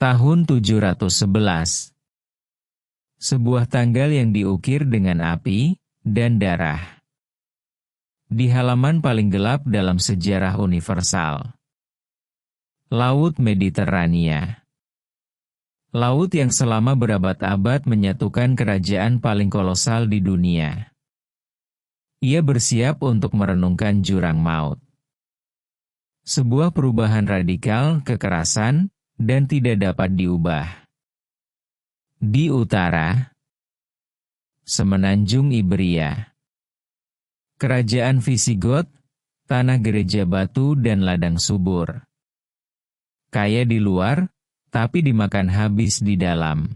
Tahun 711. Sebuah tanggal yang diukir dengan api dan darah. Di halaman paling gelap dalam sejarah universal. Laut Mediterania. Laut yang selama berabad-abad menyatukan kerajaan paling kolosal di dunia. Ia bersiap untuk merenungkan jurang maut. Sebuah perubahan radikal, kekerasan, dan tidak dapat diubah. Di utara, Semenanjung Iberia. Kerajaan Visigot, tanah gereja batu dan ladang subur. Kaya di luar, tapi dimakan habis di dalam.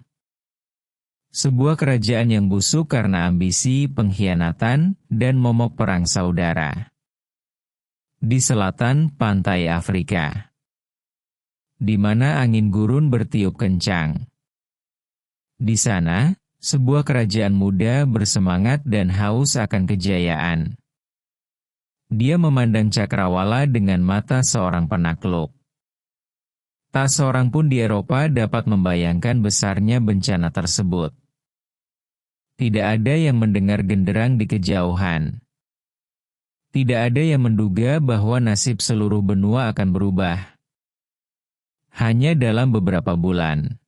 Sebuah kerajaan yang busuk karena ambisi, pengkhianatan, dan momok perang saudara. Di selatan pantai Afrika, di mana angin gurun bertiup kencang. Di sana, sebuah kerajaan muda bersemangat dan haus akan kejayaan. Dia memandang cakrawala dengan mata seorang penakluk. Tak seorang pun di Eropa dapat membayangkan besarnya bencana tersebut. Tidak ada yang mendengar genderang di kejauhan. Tidak ada yang menduga bahwa nasib seluruh benua akan berubah. Hanya dalam beberapa bulan.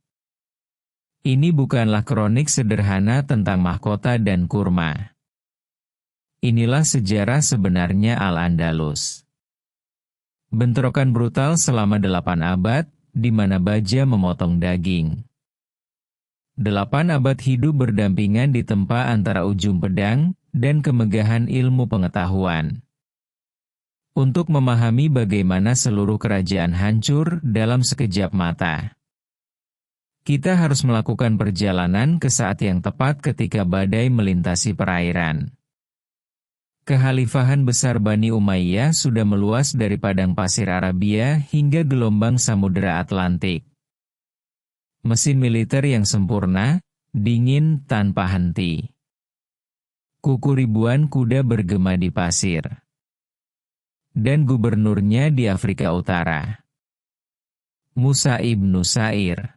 Ini bukanlah kronik sederhana tentang mahkota dan kurma. Inilah sejarah sebenarnya Al-Andalus. Bentrokan brutal selama 8 abad, di mana baja memotong daging. 8 abad hidup berdampingan di tempa antara ujung pedang dan kemegahan ilmu pengetahuan. Untuk memahami bagaimana seluruh kerajaan hancur dalam sekejap mata. Kita harus melakukan perjalanan ke saat yang tepat ketika badai melintasi perairan. Kekhalifahan besar Bani Umayyah sudah meluas dari padang pasir Arabia hingga gelombang Samudera Atlantik. Mesin militer yang sempurna, dingin tanpa henti. Kuku ribuan kuda bergema di pasir. Dan gubernurnya di Afrika Utara. Musa ibnu Sair.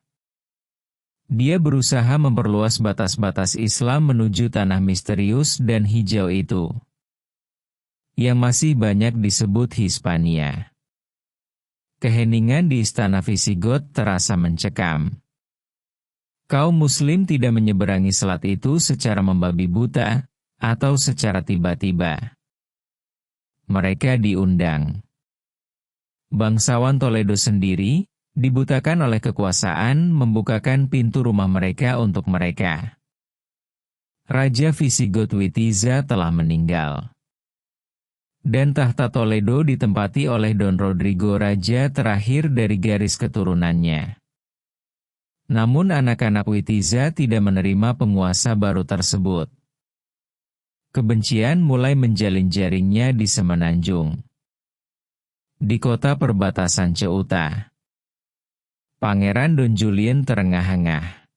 Dia berusaha memperluas batas-batas Islam menuju tanah misterius dan hijau itu. Yang masih banyak disebut Hispania. Keheningan di istana Visigot terasa mencekam. Kaum muslim tidak menyeberangi selat itu secara membabi buta, atau secara tiba-tiba. Mereka diundang. Bangsawan Toledo sendiri, dibutakan oleh kekuasaan, membukakan pintu rumah mereka untuk mereka. Raja Visigot Witiza telah meninggal. Dan tahta Toledo ditempati oleh Don Rodrigo, raja terakhir dari garis keturunannya. Namun anak-anak Witiza tidak menerima penguasa baru tersebut. Kebencian mulai menjalin jaringnya di Semenanjung. Di kota perbatasan Ceuta, Pangeran Don Julian terengah-engah.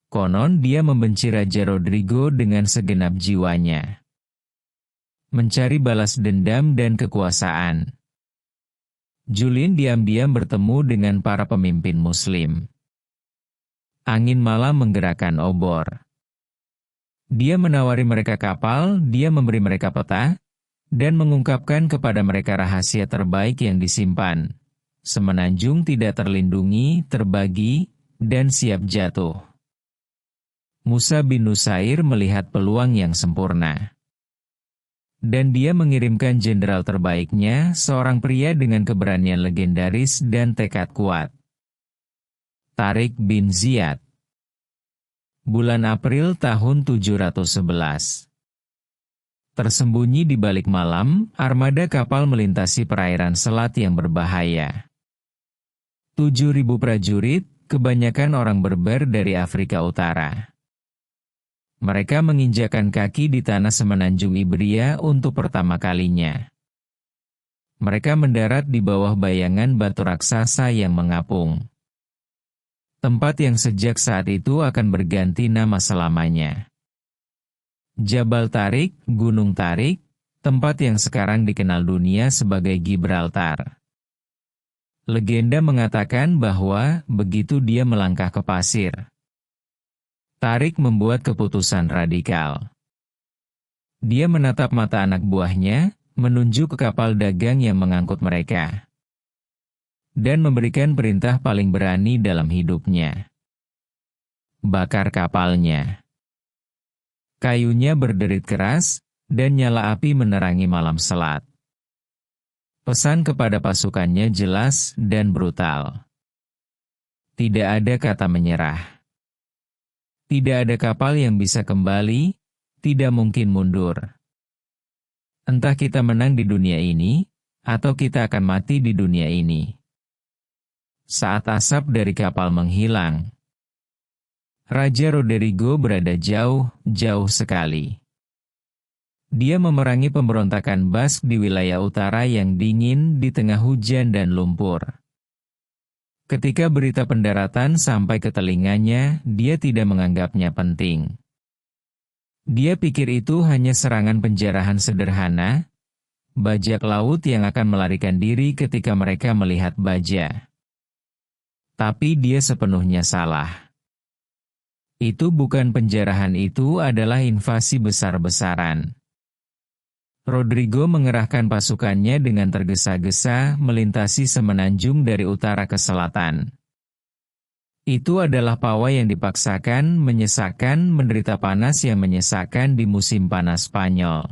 Konon dia membenci Raja Rodrigo dengan segenap jiwanya. Mencari balas dendam dan kekuasaan. Julian diam-diam bertemu dengan para pemimpin Muslim. Angin malam menggerakkan obor. Dia menawari mereka kapal, dia memberi mereka peta, dan mengungkapkan kepada mereka rahasia terbaik yang disimpan. Semenanjung tidak terlindungi, terbagi, dan siap jatuh. Musa bin Nusair melihat peluang yang sempurna. Dan dia mengirimkan jenderal terbaiknya, seorang pria dengan keberanian legendaris dan tekad kuat. Tariq bin Ziyad. Bulan April tahun 711. Tersembunyi di balik malam, armada kapal melintasi perairan selat yang berbahaya. 7.000 prajurit, kebanyakan orang Berber dari Afrika Utara. Mereka menginjakan kaki di tanah Semenanjung Iberia untuk pertama kalinya. Mereka mendarat di bawah bayangan batu raksasa yang mengapung. Tempat yang sejak saat itu akan berganti nama selamanya. Jabal Tariq, Gunung Tariq, tempat yang sekarang dikenal dunia sebagai Gibraltar. Legenda mengatakan bahwa begitu dia melangkah ke pasir, Tariq membuat keputusan radikal. Dia menatap mata anak buahnya, menunjuk ke kapal dagang yang mengangkut mereka, dan memberikan perintah paling berani dalam hidupnya. Bakar kapalnya. Kayunya berderit keras, dan nyala api menerangi malam selat. Pesan kepada pasukannya jelas dan brutal. Tidak ada kata menyerah. Tidak ada kapal yang bisa kembali, tidak mungkin mundur. Entah kita menang di dunia ini, atau kita akan mati di dunia ini. Saat asap dari kapal menghilang, Raja Rodrigo berada jauh, jauh sekali. Dia memerangi pemberontakan Basque di wilayah utara yang dingin di tengah hujan dan lumpur. Ketika berita pendaratan sampai ke telinganya, dia tidak menganggapnya penting. Dia pikir itu hanya serangan penjarahan sederhana, bajak laut yang akan melarikan diri ketika mereka melihat baja. Tapi dia sepenuhnya salah. Itu bukan penjarahan, itu adalah invasi besar-besaran. Rodrigo mengerahkan pasukannya dengan tergesa-gesa melintasi semenanjung dari utara ke selatan. Itu adalah pawai yang dipaksakan, menyesakkan, menderita panas yang menyesakkan di musim panas Spanyol.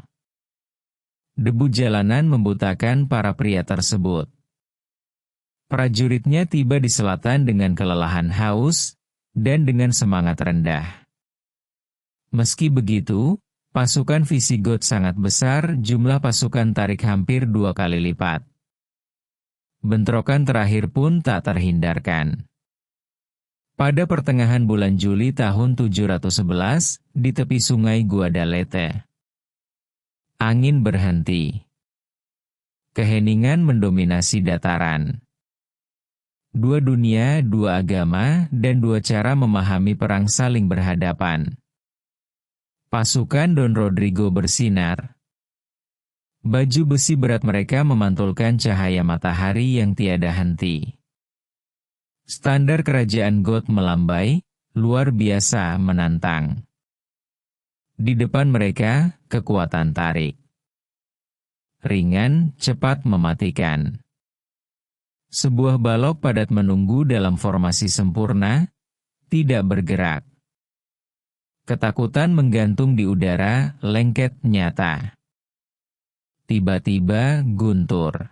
Debu jalanan membutakan para pria tersebut. Prajuritnya tiba di selatan dengan kelelahan haus, dan dengan semangat rendah. Meski begitu, pasukan Visigoth sangat besar, jumlah pasukan Tariq hampir 2 kali lipat. Bentrokan terakhir pun tak terhindarkan. Pada pertengahan bulan Juli tahun 711, di tepi sungai Guadalete, angin berhenti. Keheningan mendominasi dataran. Dua dunia, dua agama, dan dua cara memahami perang saling berhadapan. Pasukan Don Rodrigo bersinar. Baju besi berat mereka memantulkan cahaya matahari yang tiada henti. Standar kerajaan Goth melambai, luar biasa menantang. Di depan mereka, kekuatan Tariq. Ringan, cepat mematikan. Sebuah balok padat menunggu dalam formasi sempurna, tidak bergerak. Ketakutan menggantung di udara, lengket nyata. Tiba-tiba guntur.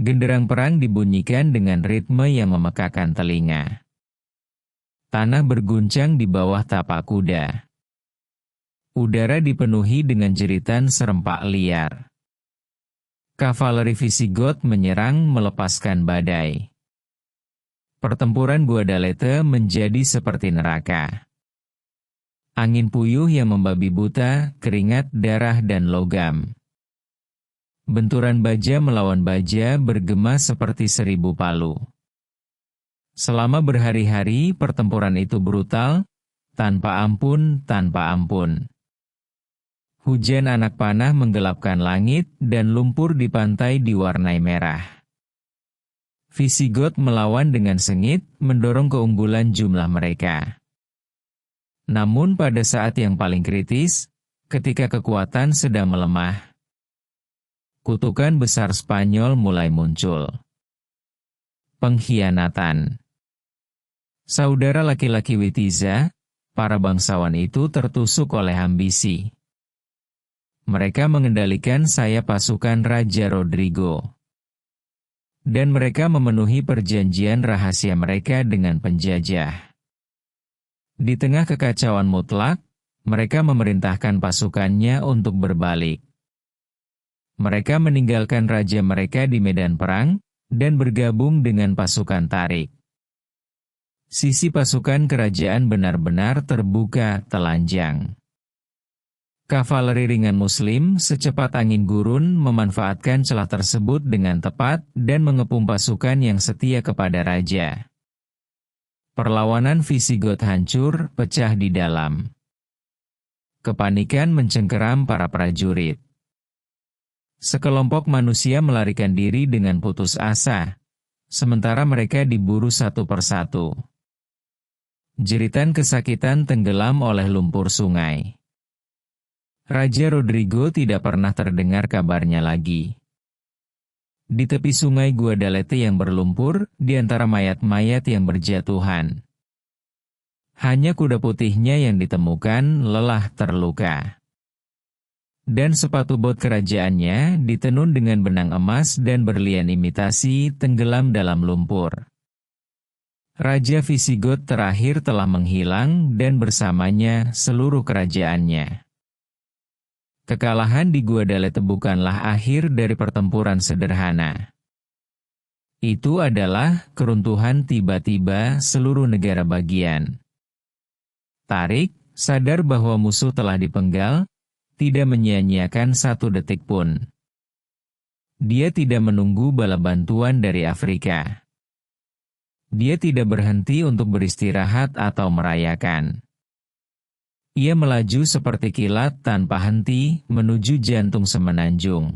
Genderang perang dibunyikan dengan ritme yang memekakan telinga. Tanah berguncang di bawah tapak kuda. Udara dipenuhi dengan jeritan serempak liar. Kavaleri Visigoth menyerang melepaskan badai. Pertempuran Guadalete menjadi seperti neraka. Angin puyuh yang membabi buta, keringat, darah, dan logam. Benturan baja melawan baja bergema seperti 1000 palu. Selama berhari-hari pertempuran itu brutal, tanpa ampun, tanpa ampun. Hujan anak panah menggelapkan langit, dan lumpur di pantai diwarnai merah. Visigoth melawan dengan sengit, mendorong keunggulan jumlah mereka. Namun pada saat yang paling kritis, ketika kekuatan sedang melemah, kutukan besar Spanyol mulai muncul. Pengkhianatan. Saudara laki-laki Witiza, para bangsawan itu tertusuk oleh ambisi. Mereka mengendalikan sayap pasukan Raja Rodrigo. Dan mereka memenuhi perjanjian rahasia mereka dengan penjajah. Di tengah kekacauan mutlak, mereka memerintahkan pasukannya untuk berbalik. Mereka meninggalkan raja mereka di medan perang, dan bergabung dengan pasukan Tariq. Sisi pasukan kerajaan benar-benar terbuka, telanjang. Kavaleri ringan Muslim secepat angin gurun memanfaatkan celah tersebut dengan tepat dan mengepung pasukan yang setia kepada raja. Perlawanan Visigoth hancur, pecah di dalam. Kepanikan mencengkeram para prajurit. Sekelompok manusia melarikan diri dengan putus asa, sementara mereka diburu satu persatu. Jeritan kesakitan tenggelam oleh lumpur sungai. Raja Rodrigo tidak pernah terdengar kabarnya lagi. Di tepi sungai Guadalete yang berlumpur, di antara mayat-mayat yang berjatuhan, hanya kuda putihnya yang ditemukan lelah terluka. Dan sepatu bot kerajaannya, ditenun dengan benang emas dan berlian imitasi, tenggelam dalam lumpur. Raja Visigot terakhir telah menghilang dan bersamanya seluruh kerajaannya. Kekalahan di Guadalete bukanlah akhir dari pertempuran sederhana. Itu adalah keruntuhan tiba-tiba seluruh negara bagian. Tarik, sadar bahwa musuh telah dipenggal, tidak menyia-nyiakan satu detik pun. Dia tidak menunggu bala bantuan dari Afrika. Dia tidak berhenti untuk beristirahat atau merayakan. Ia melaju seperti kilat tanpa henti menuju jantung semenanjung.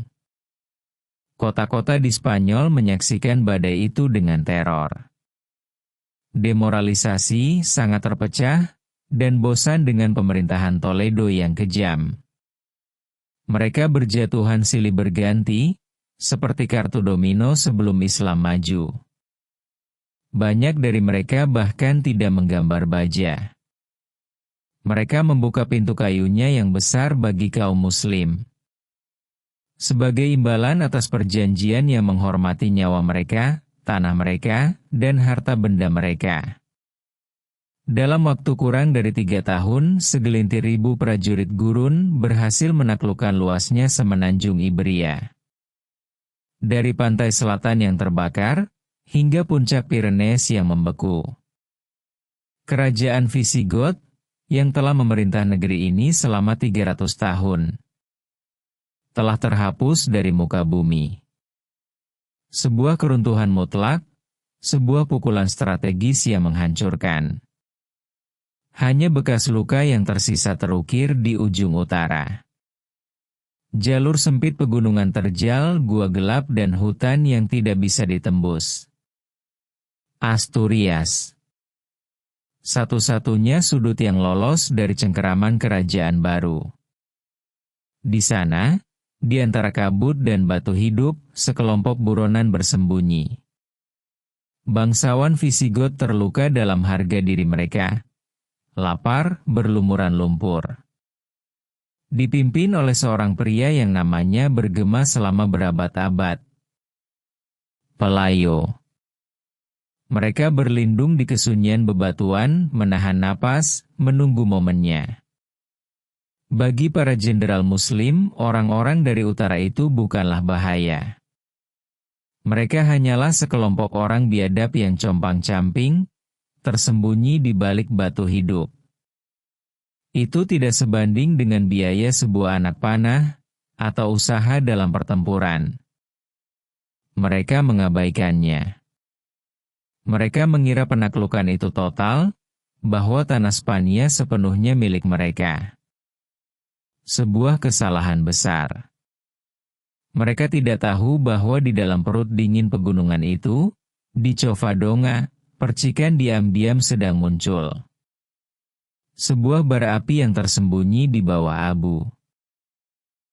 Kota-kota di Spanyol menyaksikan badai itu dengan teror. Demoralisasi, sangat terpecah, dan bosan dengan pemerintahan Toledo yang kejam. Mereka berjatuhan silih berganti, seperti kartu domino sebelum Islam maju. Banyak dari mereka bahkan tidak menggambar baja. Mereka membuka pintu kayunya yang besar bagi kaum muslim. Sebagai imbalan atas perjanjian yang menghormati nyawa mereka, tanah mereka, dan harta benda mereka. Dalam waktu kurang dari 3 tahun, segelintir ribu prajurit gurun berhasil menaklukkan luasnya semenanjung Iberia. Dari pantai selatan yang terbakar, hingga puncak Pyrenees yang membeku. Kerajaan Visigot, yang telah memerintah negeri ini selama 300 tahun, telah terhapus dari muka bumi. Sebuah keruntuhan mutlak, sebuah pukulan strategis yang menghancurkan. Hanya bekas luka yang tersisa terukir di ujung utara. Jalur sempit pegunungan terjal, gua gelap dan hutan yang tidak bisa ditembus. Asturias. Satu-satunya sudut yang lolos dari cengkeraman kerajaan baru. Di sana, di antara kabut dan batu hidup, sekelompok buronan bersembunyi. Bangsawan Visigot terluka dalam harga diri mereka. Lapar, berlumuran lumpur. Dipimpin oleh seorang pria yang namanya bergema selama berabad-abad. Pelayo. Mereka berlindung di kesunyian bebatuan, menahan napas, menunggu momennya. Bagi para jenderal Muslim, orang-orang dari utara itu bukanlah bahaya. Mereka hanyalah sekelompok orang biadab yang compang-camping, tersembunyi di balik batu hidup. Itu tidak sebanding dengan biaya sebuah anak panah, atau usaha dalam pertempuran. Mereka mengabaikannya. Mereka mengira penaklukan itu total, bahwa tanah Spania sepenuhnya milik mereka. Sebuah kesalahan besar. Mereka tidak tahu bahwa di dalam perut dingin pegunungan itu, di Covadonga, percikan diam-diam sedang muncul. Sebuah bara api yang tersembunyi di bawah abu.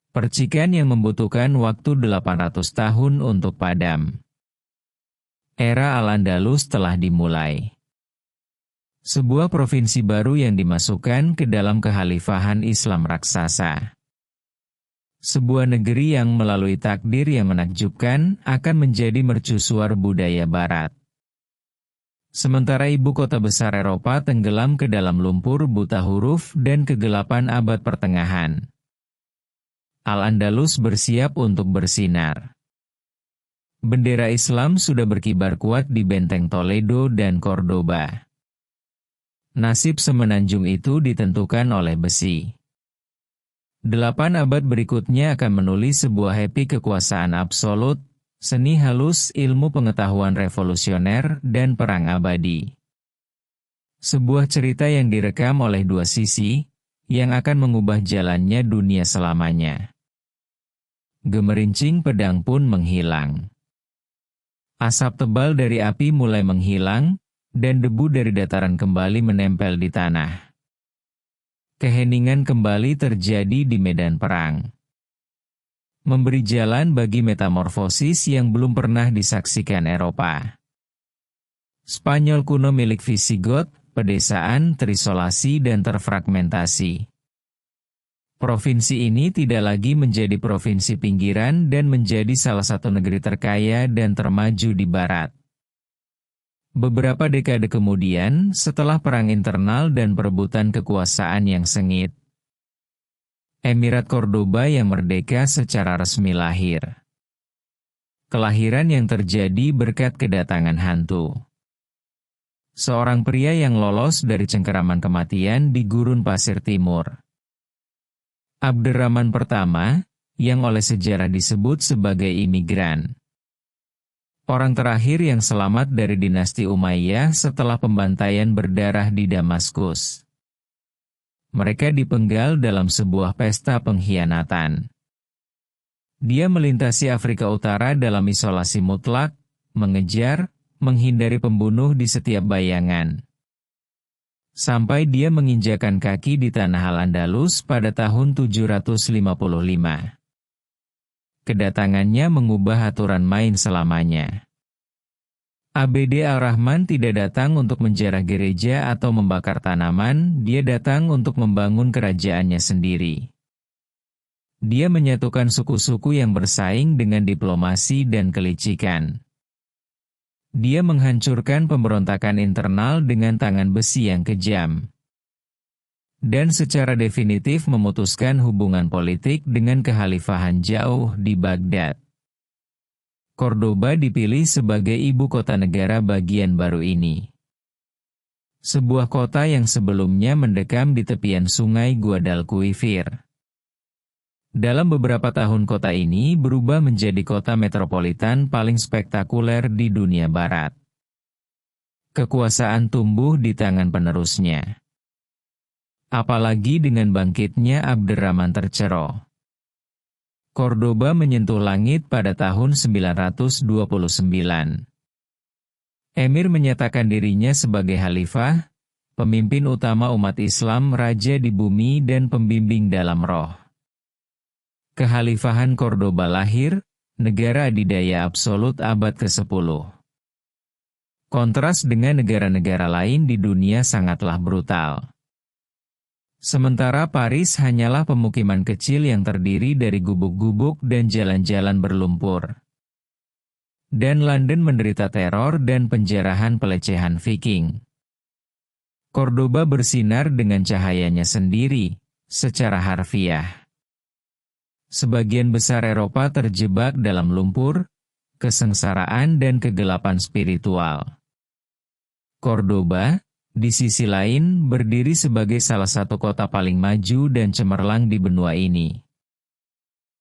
Percikan yang membutuhkan waktu 800 tahun untuk padam. Era Al-Andalus telah dimulai. Sebuah provinsi baru yang dimasukkan ke dalam kekhalifahan Islam raksasa. Sebuah negeri yang melalui takdir yang menakjubkan akan menjadi mercusuar budaya barat. Sementara ibu kota besar Eropa tenggelam ke dalam lumpur buta huruf dan kegelapan abad pertengahan. Al-Andalus bersiap untuk bersinar. Bendera Islam sudah berkibar kuat di benteng Toledo dan Cordoba. Nasib semenanjung itu ditentukan oleh besi. 8 abad berikutnya akan menulis sebuah epic kekuasaan absolut, seni halus, ilmu pengetahuan revolusioner, dan perang abadi. Sebuah cerita yang direkam oleh dua sisi, yang akan mengubah jalannya dunia selamanya. Gemerincing pedang pun menghilang. Asap tebal dari api mulai menghilang, dan debu dari dataran kembali menempel di tanah. Keheningan kembali terjadi di medan perang, memberi jalan bagi metamorfosis yang belum pernah disaksikan Eropa. Spanyol kuno milik Visigot, pedesaan, terisolasi dan terfragmentasi. Provinsi ini tidak lagi menjadi provinsi pinggiran dan menjadi salah satu negeri terkaya dan termaju di barat. Beberapa dekade kemudian, setelah perang internal dan perebutan kekuasaan yang sengit, Emirat Cordoba yang merdeka secara resmi lahir. Kelahiran yang terjadi berkat kedatangan hantu. Seorang pria yang lolos dari cengkeraman kematian di gurun pasir timur. Abderrahman pertama, yang oleh sejarah disebut sebagai imigran. Orang terakhir yang selamat dari dinasti Umayyah setelah pembantaian berdarah di Damaskus. Mereka dipenggal dalam sebuah pesta pengkhianatan. Dia melintasi Afrika Utara dalam isolasi mutlak, mengejar, menghindari pembunuh di setiap bayangan. Sampai dia menginjakan kaki di tanah Al-Andalus pada tahun 755. Kedatangannya mengubah aturan main selamanya. Abd Ar-Rahman tidak datang untuk menjarah gereja atau membakar tanaman, dia datang untuk membangun kerajaannya sendiri. Dia menyatukan suku-suku yang bersaing dengan diplomasi dan kelicikan. Dia menghancurkan pemberontakan internal dengan tangan besi yang kejam. Dan secara definitif memutuskan hubungan politik dengan kekhalifahan jauh di Baghdad. Cordoba dipilih sebagai ibu kota negara bagian baru ini. Sebuah kota yang sebelumnya mendekam di tepian sungai Guadalquivir. Dalam beberapa tahun kota ini berubah menjadi kota metropolitan paling spektakuler di dunia barat. Kekuasaan tumbuh di tangan penerusnya. Apalagi dengan bangkitnya Abderrahman III. Cordoba menyentuh langit pada tahun 929. Emir menyatakan dirinya sebagai khalifah, pemimpin utama umat Islam, raja di bumi dan pembimbing dalam roh. Kekhalifahan Cordoba lahir, negara adidaya absolut abad ke-10. Kontras dengan negara-negara lain di dunia sangatlah brutal. Sementara Paris hanyalah pemukiman kecil yang terdiri dari gubuk-gubuk dan jalan-jalan berlumpur. Dan London menderita teror dan penjarahan pelecehan Viking. Cordoba bersinar dengan cahayanya sendiri, secara harfiah. Sebagian besar Eropa terjebak dalam lumpur, kesengsaraan dan kegelapan spiritual. Cordoba, di sisi lain, berdiri sebagai salah satu kota paling maju dan cemerlang di benua ini.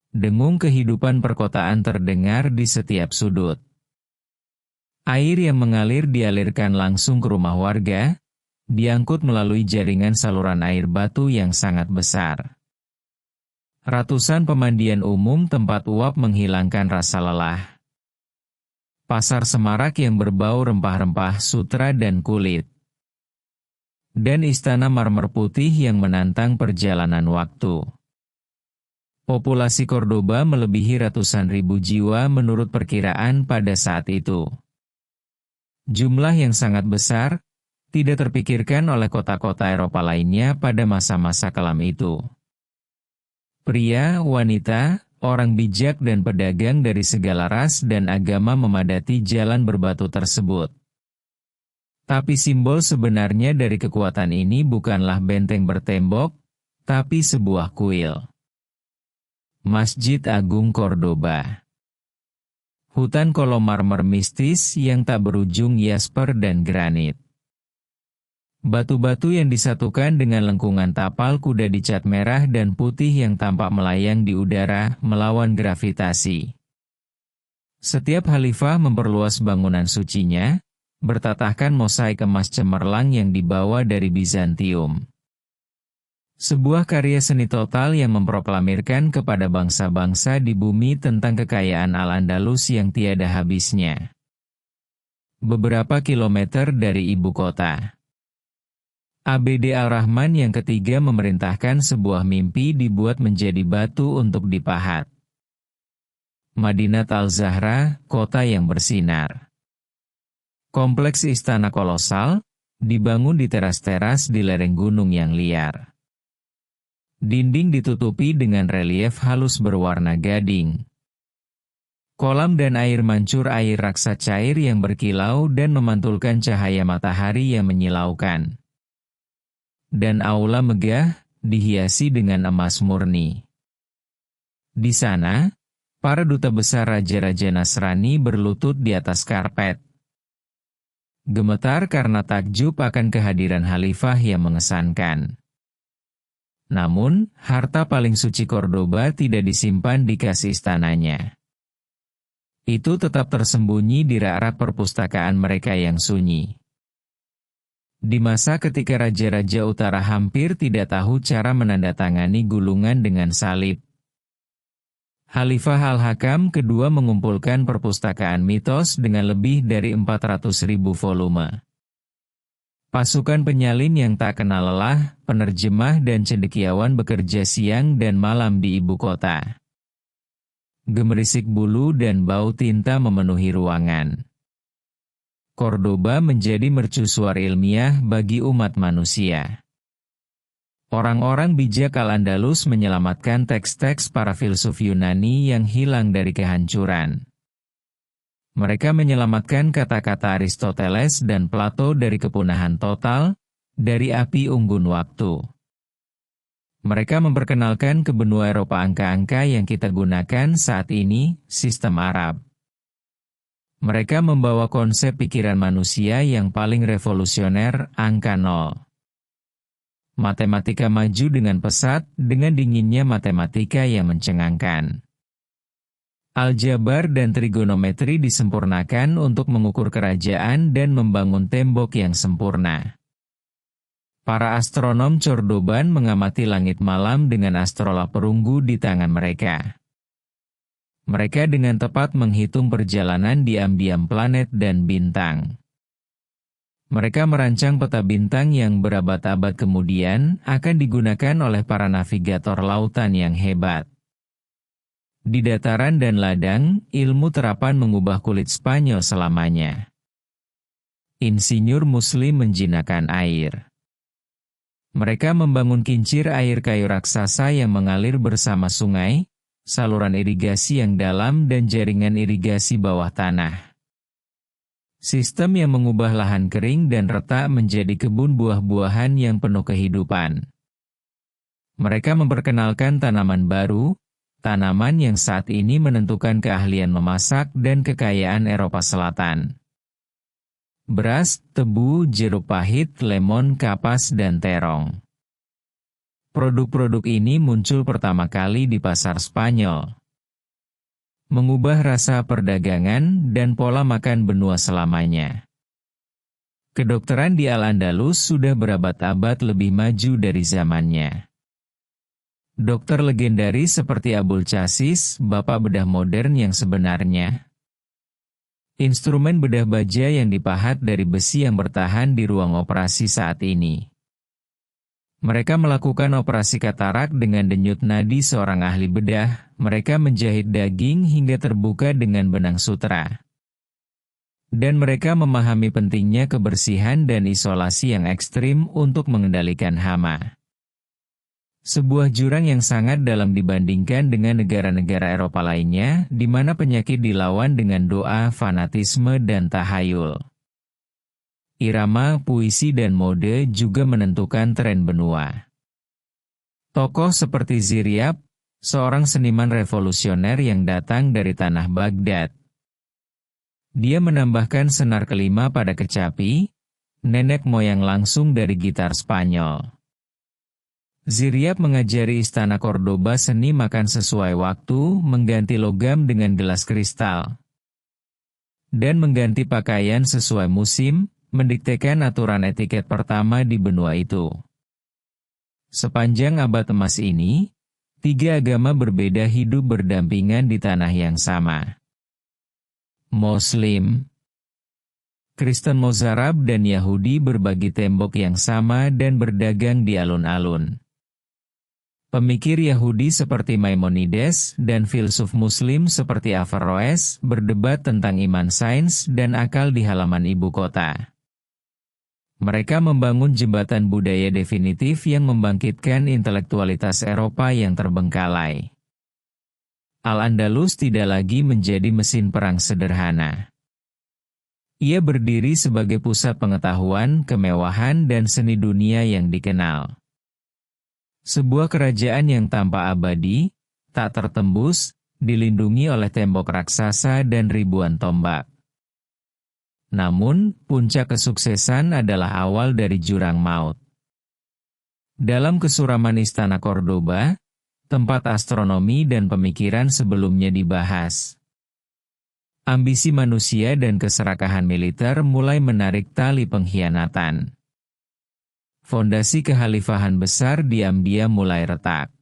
Dengung kehidupan perkotaan terdengar di setiap sudut. Air yang mengalir dialirkan langsung ke rumah warga, diangkut melalui jaringan saluran air batu yang sangat besar. Ratusan pemandian umum tempat uap menghilangkan rasa lelah. Pasar semarak yang berbau rempah-rempah sutra dan kulit. Dan istana marmer putih yang menantang perjalanan waktu. Populasi Cordoba melebihi ratusan ribu jiwa menurut perkiraan pada saat itu. Jumlah yang sangat besar, tidak terpikirkan oleh kota-kota Eropa lainnya pada masa-masa kelam itu. Pria, wanita, orang bijak dan pedagang dari segala ras dan agama memadati jalan berbatu tersebut. Tapi simbol sebenarnya dari kekuatan ini bukanlah benteng bertembok, tapi sebuah kuil. Masjid Agung Cordoba. Hutan kolom marmer mistis yang tak berujung jasper dan granit. Batu-batu yang disatukan dengan lengkungan tapal kuda dicat merah dan putih yang tampak melayang di udara melawan gravitasi. Setiap khalifah memperluas bangunan sucinya, bertatahkan mosaik emas cemerlang yang dibawa dari Bizantium. Sebuah karya seni total yang memproklamirkan kepada bangsa-bangsa di bumi tentang kekayaan Al-Andalus yang tiada habisnya. beberapa kilometer dari ibu kota. Abd Al-Rahman yang ketiga memerintahkan sebuah mimpi dibuat menjadi batu untuk dipahat. Madinat Al-Zahra, kota yang bersinar. Kompleks istana kolosal, dibangun di teras-teras di lereng gunung yang liar. Dinding ditutupi dengan relief halus berwarna gading. Kolam dan air mancur air raksa cair yang berkilau dan memantulkan cahaya matahari yang menyilaukan. Dan aula megah, dihiasi dengan emas murni. Di sana, para duta besar raja-raja Nasrani berlutut di atas karpet. Gemetar karena takjub akan kehadiran khalifah yang mengesankan. Namun, harta paling suci Cordoba tidak disimpan di kas istananya. Itu tetap tersembunyi di rak-rak perpustakaan mereka yang sunyi. Di masa ketika raja-raja utara hampir tidak tahu cara menandatangani gulungan dengan salib, Khalifah Al-Hakam kedua mengumpulkan perpustakaan mitos dengan lebih dari 400.000 volume. Pasukan penyalin yang tak kenal lelah, penerjemah dan cendekiawan bekerja siang dan malam di ibu kota. Gemerisik bulu dan bau tinta memenuhi ruangan. Cordoba menjadi mercusuar ilmiah bagi umat manusia. Orang-orang bijak Al-Andalus menyelamatkan teks-teks para filsuf Yunani yang hilang dari kehancuran. Mereka menyelamatkan kata-kata Aristoteles dan Plato dari kepunahan total, dari api unggun waktu. Mereka memperkenalkan ke benua Eropa angka-angka yang kita gunakan saat ini, sistem Arab. Mereka membawa konsep pikiran manusia yang paling revolusioner, angka nol. Matematika maju dengan pesat, dengan dinginnya matematika yang mencengangkan. Aljabar dan trigonometri disempurnakan untuk mengukur kerajaan dan membangun tembok yang sempurna. Para astronom Cordoban mengamati langit malam dengan astrolab perunggu di tangan mereka. Mereka dengan tepat menghitung perjalanan di ambian planet dan bintang. Mereka merancang peta bintang yang berabad-abad kemudian akan digunakan oleh para navigator lautan yang hebat. Di dataran dan ladang, ilmu terapan mengubah kulit Spanyol selamanya. Insinyur Muslim menjinakkan air. Mereka membangun kincir air kayu raksasa yang mengalir bersama sungai, saluran irigasi yang dalam dan jaringan irigasi bawah tanah. Sistem yang mengubah lahan kering dan retak menjadi kebun buah-buahan yang penuh kehidupan. Mereka memperkenalkan tanaman baru, tanaman yang saat ini menentukan keahlian memasak dan kekayaan Eropa Selatan. Beras, tebu, jeruk pahit, lemon, kapas, dan terong. Produk-produk ini muncul pertama kali di pasar Spanyol. Mengubah rasa perdagangan dan pola makan benua selamanya. Kedokteran di Al-Andalus sudah berabad-abad lebih maju dari zamannya. Dokter legendaris seperti Abul Chasis, bapak bedah modern yang sebenarnya. Instrumen bedah baja yang dipahat dari besi yang bertahan di ruang operasi saat ini. Mereka melakukan operasi katarak dengan denyut nadi seorang ahli bedah, mereka menjahit daging hingga terbuka dengan benang sutra. Dan mereka memahami pentingnya kebersihan dan isolasi yang ekstrim untuk mengendalikan hama. Sebuah jurang yang sangat dalam dibandingkan dengan negara-negara Eropa lainnya, di mana penyakit dilawan dengan doa, fanatisme, dan tahayul. Irama, puisi, dan mode juga menentukan tren benua. Tokoh seperti Ziryab, seorang seniman revolusioner yang datang dari tanah Baghdad. Dia menambahkan senar kelima pada kecapi, nenek moyang langsung dari gitar Spanyol. Ziryab mengajari istana Cordoba seni makan sesuai waktu, mengganti logam dengan gelas kristal, dan mengganti pakaian sesuai musim, mendiktekan aturan etiket pertama di benua itu. Sepanjang abad emas ini, tiga agama berbeda hidup berdampingan di tanah yang sama. Muslim, Kristen Mozarab dan Yahudi berbagi tembok yang sama dan berdagang di alun-alun. Pemikir Yahudi seperti Maimonides dan filsuf Muslim seperti Averroes berdebat tentang iman sains dan akal di halaman ibu kota. Mereka membangun jembatan budaya definitif yang membangkitkan intelektualitas Eropa yang terbengkalai. Al-Andalus tidak lagi menjadi mesin perang sederhana. Ia berdiri sebagai pusat pengetahuan, kemewahan, dan seni dunia yang dikenal. Sebuah kerajaan yang tanpa abadi, tak tertembus, dilindungi oleh tembok raksasa dan ribuan tombak. Namun, puncak kesuksesan adalah awal dari jurang maut. Dalam kesuraman Istana Cordoba, tempat astronomi dan pemikiran sebelumnya dibahas, ambisi manusia dan keserakahan militer mulai menarik tali pengkhianatan. Fondasi kekhalifahan besar diam-diam mulai retak.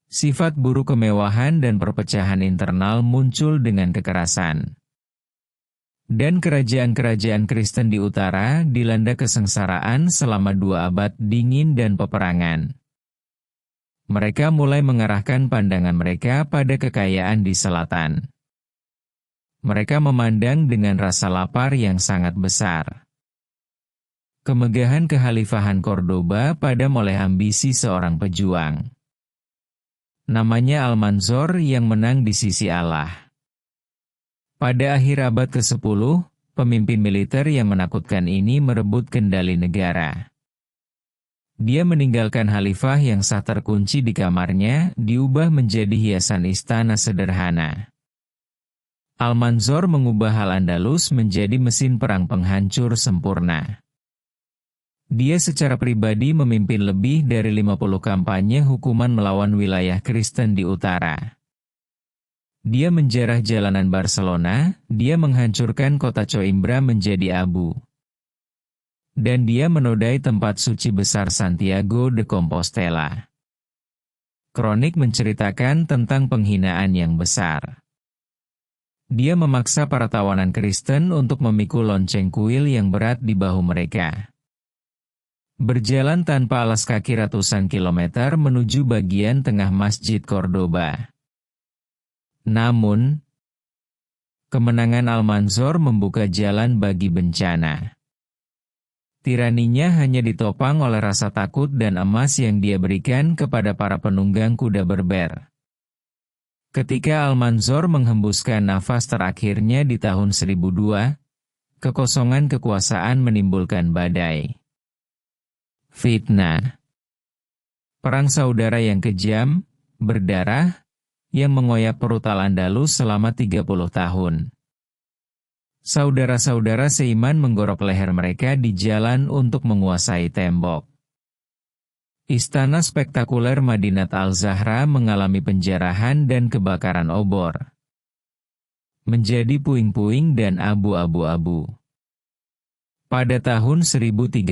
Sifat buruk kemewahan dan perpecahan internal muncul dengan kekerasan. Dan kerajaan-kerajaan Kristen di utara dilanda kesengsaraan selama 2 abad dingin dan peperangan. Mereka mulai mengarahkan pandangan mereka pada kekayaan di selatan. Mereka memandang dengan rasa lapar yang sangat besar. Kemegahan kekhalifahan Cordoba padam oleh ambisi seorang pejuang. Namanya Almanzor yang menang di sisi Allah. Pada akhir abad ke-10, pemimpin militer yang menakutkan ini merebut kendali negara. Dia meninggalkan khalifah yang sah terkunci di kamarnya, diubah menjadi hiasan istana sederhana. Almanzor mengubah Al-Andalus menjadi mesin perang penghancur sempurna. Dia secara pribadi memimpin lebih dari 50 kampanye hukuman melawan wilayah Kristen di utara. Dia menjarah jalanan Barcelona, dia menghancurkan kota Coimbra menjadi abu. Dan dia menodai tempat suci besar Santiago de Compostela. Kronik menceritakan tentang penghinaan yang besar. Dia memaksa para tawanan Kristen untuk memikul lonceng kuil yang berat di bahu mereka. Berjalan tanpa alas kaki ratusan kilometer menuju bagian tengah Masjid Cordoba. Namun, kemenangan Almanzor membuka jalan bagi bencana. Tiraninya hanya ditopang oleh rasa takut dan emas yang dia berikan kepada para penunggang kuda berber. Ketika Almanzor menghembuskan nafas terakhirnya di tahun 1002, kekosongan kekuasaan menimbulkan badai. Fitnah. Perang saudara yang kejam, berdarah, yang mengoyak perut Al-Andalus selama 30 tahun. Saudara-saudara seiman menggorok leher mereka di jalan untuk menguasai tembok. Istana spektakuler Madinat Al-Zahra mengalami penjarahan dan kebakaran obor. Menjadi puing-puing dan abu-abu. Pada tahun 1031.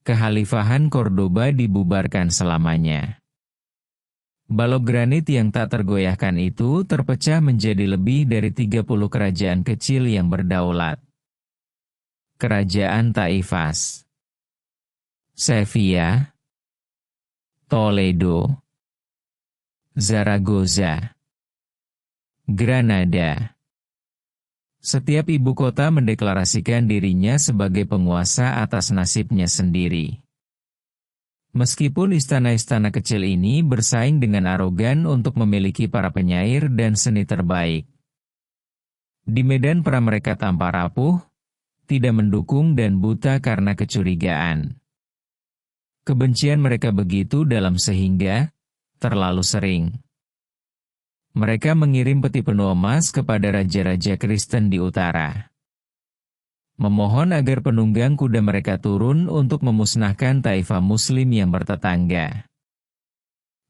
Kekhalifahan Cordoba dibubarkan selamanya. Balok granit yang tak tergoyahkan itu terpecah menjadi lebih dari 30 kerajaan kecil yang berdaulat. Kerajaan Taifas, Sevilla, Toledo, Zaragoza, Granada. Setiap ibu kota mendeklarasikan dirinya sebagai penguasa atas nasibnya sendiri. Meskipun istana-istana kecil ini bersaing dengan arogan untuk memiliki para penyair dan seni terbaik. Di medan perang mereka tanpa rapuh, tidak mendukung dan buta karena kecurigaan. Kebencian mereka begitu dalam sehingga terlalu sering. Mereka mengirim peti penuh emas kepada raja-raja Kristen di utara. Memohon agar penunggang kuda mereka turun untuk memusnahkan taifah Muslim yang bertetangga.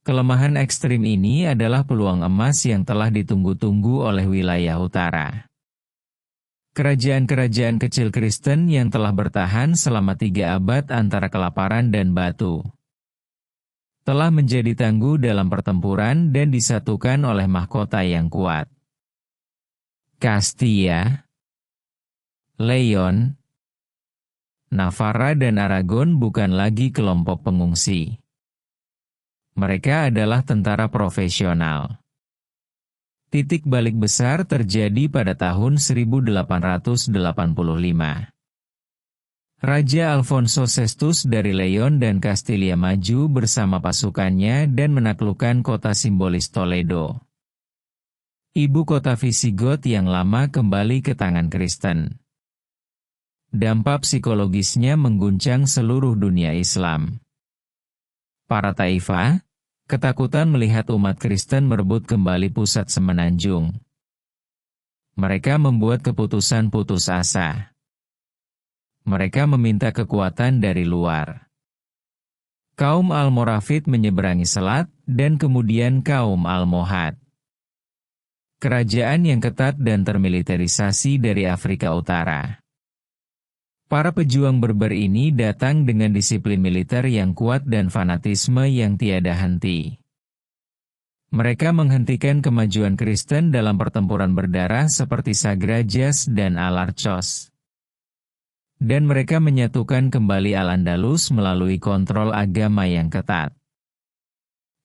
Kelemahan ekstrim ini adalah peluang emas yang telah ditunggu-tunggu oleh wilayah utara. Kerajaan-kerajaan kecil Kristen yang telah bertahan selama 3 abad antara kelaparan dan batu telah menjadi tangguh dalam pertempuran dan disatukan oleh mahkota yang kuat. Castilla, Leon, Navarra dan Aragon bukan lagi kelompok pengungsi. Mereka adalah tentara profesional. Titik balik besar terjadi pada tahun 1885. Raja Alfonso Sextus dari Leon dan Castilla maju bersama pasukannya dan menaklukkan kota simbolis Toledo. Ibu kota Visigoth yang lama kembali ke tangan Kristen. Dampak psikologisnya mengguncang seluruh dunia Islam. Para taifah, ketakutan melihat umat Kristen merebut kembali pusat semenanjung. Mereka membuat keputusan putus asa. Mereka meminta kekuatan dari luar. Kaum Almoravid menyeberangi selat, dan kemudian kaum Almohad. Kerajaan yang ketat dan termiliterisasi dari Afrika Utara. Para pejuang Berber ini datang dengan disiplin militer yang kuat dan fanatisme yang tiada henti. Mereka menghentikan kemajuan Kristen dalam pertempuran berdarah seperti Sagrajas dan Alarcos. Dan mereka menyatukan kembali Al-Andalus melalui kontrol agama yang ketat.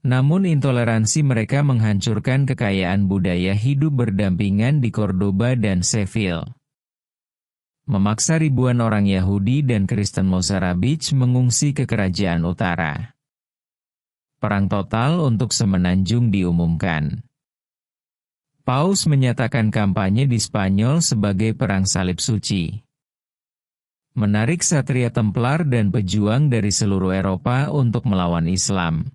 Namun intoleransi mereka menghancurkan kekayaan budaya hidup berdampingan di Cordoba dan Seville. Memaksa ribuan orang Yahudi dan Kristen Mozarabich mengungsi ke kerajaan utara. Perang total untuk semenanjung diumumkan. Paus menyatakan kampanye di Spanyol sebagai Perang Salib Suci. Menarik satria Templar dan pejuang dari seluruh Eropa untuk melawan Islam.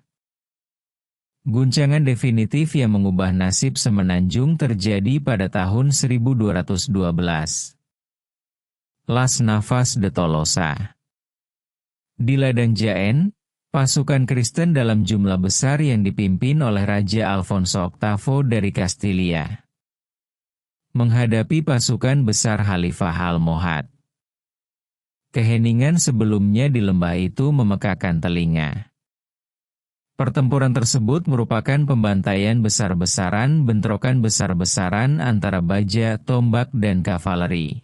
Guncangan definitif yang mengubah nasib semenanjung terjadi pada tahun 1212. Las Navas de Tolosa. Di ladang Jaen, pasukan Kristen dalam jumlah besar yang dipimpin oleh Raja Alfonso Octavo dari Castilla menghadapi pasukan besar Khalifah Almohad. Keheningan sebelumnya di lembah itu memekakan telinga. Pertempuran tersebut merupakan pembantaian besar-besaran, bentrokan besar-besaran antara baja, tombak, dan kavaleri.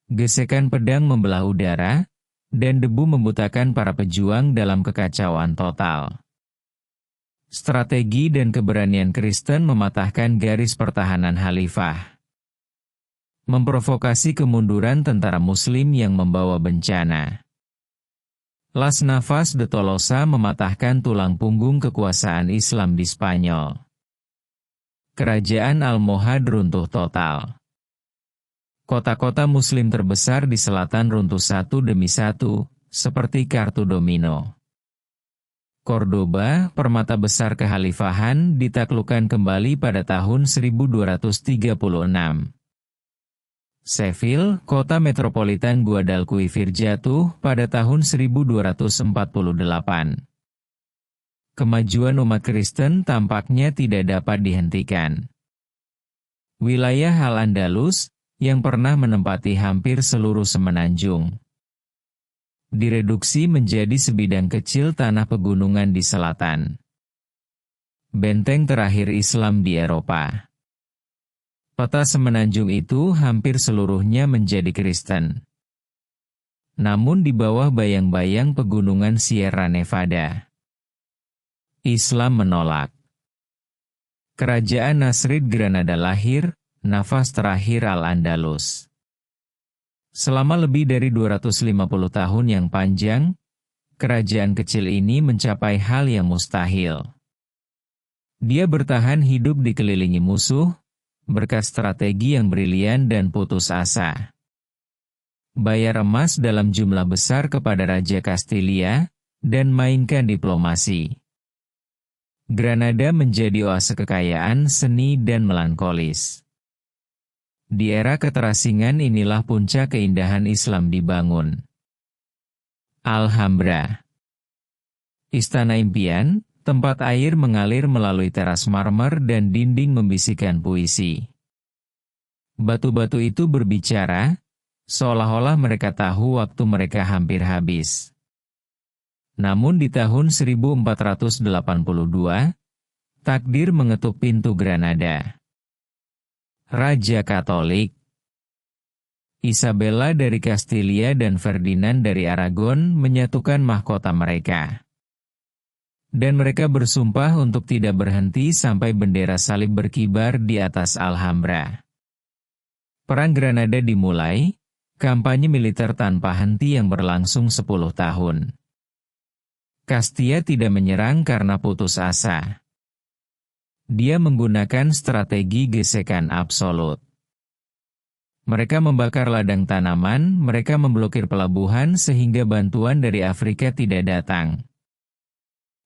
Gesekan pedang membelah udara, dan debu membutakan para pejuang dalam kekacauan total. Strategi dan keberanian Kristen mematahkan garis pertahanan Khalifah. Memprovokasi kemunduran tentara Muslim yang membawa bencana. Las Navas de Tolosa mematahkan tulang punggung kekuasaan Islam di Spanyol. Kerajaan Almohad runtuh total. Kota-kota Muslim terbesar di selatan runtuh satu demi satu, seperti kartu domino. Cordoba, permata besar kekhalifahan, ditaklukkan kembali pada tahun 1236. Seville, kota metropolitan Guadalquivir jatuh pada tahun 1248. Kemajuan umat Kristen tampaknya tidak dapat dihentikan. Wilayah Al-Andalus, yang pernah menempati hampir seluruh semenanjung, direduksi menjadi sebidang kecil tanah pegunungan di selatan. Benteng terakhir Islam di Eropa. Peta semenanjung itu hampir seluruhnya menjadi Kristen. Namun di bawah bayang-bayang pegunungan Sierra Nevada, Islam menolak. Kerajaan Nasrid Granada lahir, nafas terakhir Al-Andalus. Selama lebih dari 250 tahun yang panjang, kerajaan kecil ini mencapai hal yang mustahil. Dia bertahan hidup dikelilingi musuh, berkat strategi yang brilian dan putus asa. Bayar emas dalam jumlah besar kepada Raja Castilla, dan mainkan diplomasi. Granada menjadi oase kekayaan, seni, dan melankolis. Di era keterasingan inilah puncak keindahan Islam dibangun. Alhambra. Istana impian, tempat air mengalir melalui teras marmer dan dinding membisikkan puisi. Batu-batu itu berbicara, seolah-olah mereka tahu waktu mereka hampir habis. Namun di tahun 1482, takdir mengetuk pintu Granada. Raja Katolik Isabella dari Kastilia dan Ferdinand dari Aragon menyatukan mahkota mereka. Dan mereka bersumpah untuk tidak berhenti sampai bendera salib berkibar di atas Alhambra. Perang Granada dimulai, kampanye militer tanpa henti yang berlangsung 10 tahun. Castilla tidak menyerang karena putus asa. Dia menggunakan strategi gesekan absolut. Mereka membakar ladang tanaman, mereka memblokir pelabuhan sehingga bantuan dari Afrika tidak datang.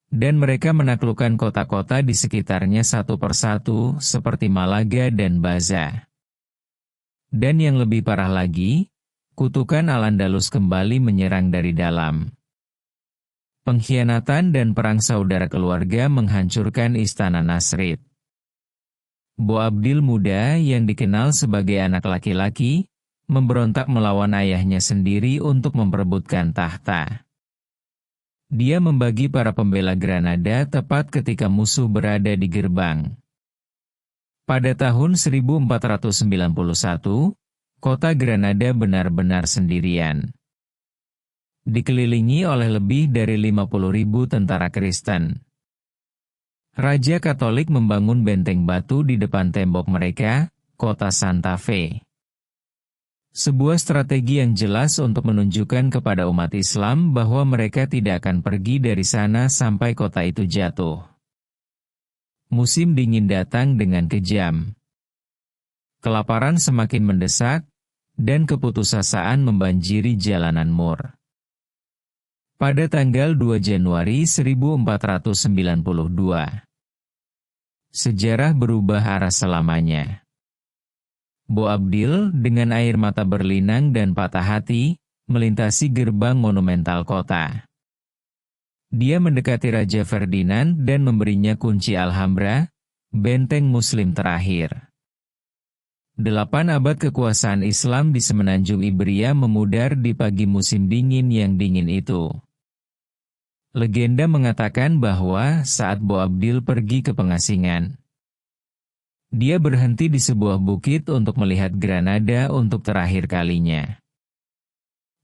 Dan mereka menaklukkan kota-kota di sekitarnya satu persatu, seperti Malaga dan Baza. Dan yang lebih parah lagi, kutukan Al-Andalus kembali menyerang dari dalam. Pengkhianatan dan perang saudara keluarga menghancurkan istana Nasrid. Boabdil muda yang dikenal sebagai anak laki-laki, memberontak melawan ayahnya sendiri untuk memperebutkan tahta. Dia membagi para pembela Granada tepat ketika musuh berada di gerbang. Pada tahun 1491, kota Granada benar-benar sendirian. Dikelilingi oleh lebih dari 50.000 tentara Kristen. Raja Katolik membangun benteng batu di depan tembok mereka, kota Santa Fe. Sebuah strategi yang jelas untuk menunjukkan kepada umat Islam bahwa mereka tidak akan pergi dari sana sampai kota itu jatuh. Musim dingin datang dengan kejam. Kelaparan semakin mendesak, dan keputusasaan membanjiri jalanan Mur. Pada tanggal 2 Januari 1492, sejarah berubah arah selamanya. Boabdil, dengan air mata berlinang dan patah hati, melintasi gerbang monumental kota. Dia mendekati Raja Ferdinand dan memberinya kunci Alhambra, benteng Muslim terakhir. 8 abad kekuasaan Islam di semenanjung Iberia memudar di pagi musim dingin yang dingin itu. Legenda mengatakan bahwa saat Boabdil pergi ke pengasingan, dia berhenti di sebuah bukit untuk melihat Granada untuk terakhir kalinya.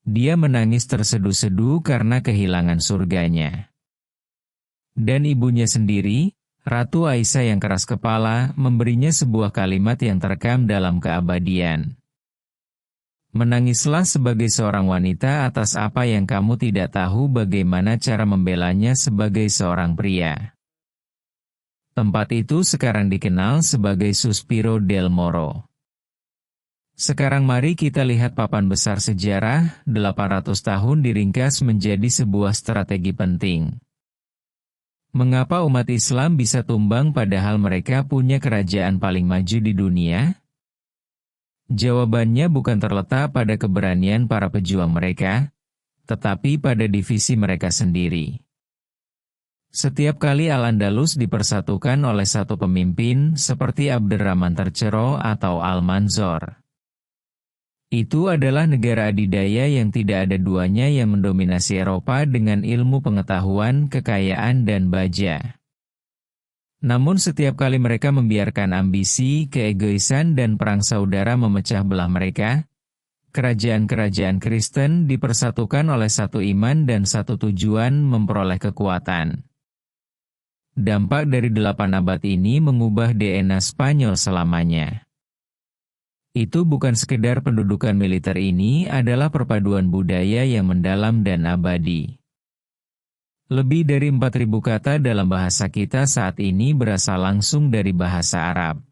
Dia menangis terseduh-seduh karena kehilangan surganya. Dan ibunya sendiri, Ratu Aisyah yang keras kepala, memberinya sebuah kalimat yang terekam dalam keabadian. Menangislah sebagai seorang wanita atas apa yang kamu tidak tahu bagaimana cara membelanya sebagai seorang pria. Tempat itu sekarang dikenal sebagai Suspiro del Moro. Sekarang mari kita lihat papan besar sejarah, 800 tahun diringkas menjadi sebuah strategi penting. Mengapa umat Islam bisa tumbang padahal mereka punya kerajaan paling maju di dunia? Jawabannya bukan terletak pada keberanian para pejuang mereka, tetapi pada divisi mereka sendiri. Setiap kali Al-Andalus dipersatukan oleh satu pemimpin seperti Abderrahman III atau Al-Manzor, itu adalah negara adidaya yang tidak ada duanya yang mendominasi Eropa dengan ilmu pengetahuan, kekayaan dan baja. Namun setiap kali mereka membiarkan ambisi, keegoisan dan perang saudara memecah belah mereka, kerajaan-kerajaan Kristen dipersatukan oleh satu iman dan satu tujuan memperoleh kekuatan. Dampak dari 8 abad ini mengubah DNA Spanyol selamanya. Itu bukan sekedar pendudukan militer, ini adalah perpaduan budaya yang mendalam dan abadi. Lebih dari 4.000 kata dalam bahasa kita saat ini berasal langsung dari bahasa Arab.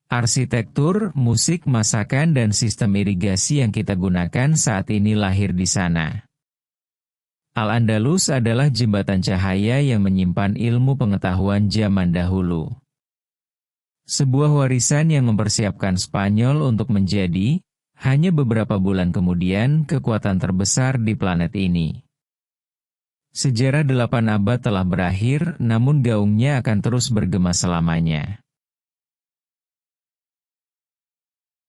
Arsitektur, musik, masakan dan sistem irigasi yang kita gunakan saat ini lahir di sana. Al-Andalus adalah jembatan cahaya yang menyimpan ilmu pengetahuan zaman dahulu. Sebuah warisan yang mempersiapkan Spanyol untuk menjadi, hanya beberapa bulan kemudian, kekuatan terbesar di planet ini. Sejarah 8 abad telah berakhir, namun gaungnya akan terus bergema selamanya.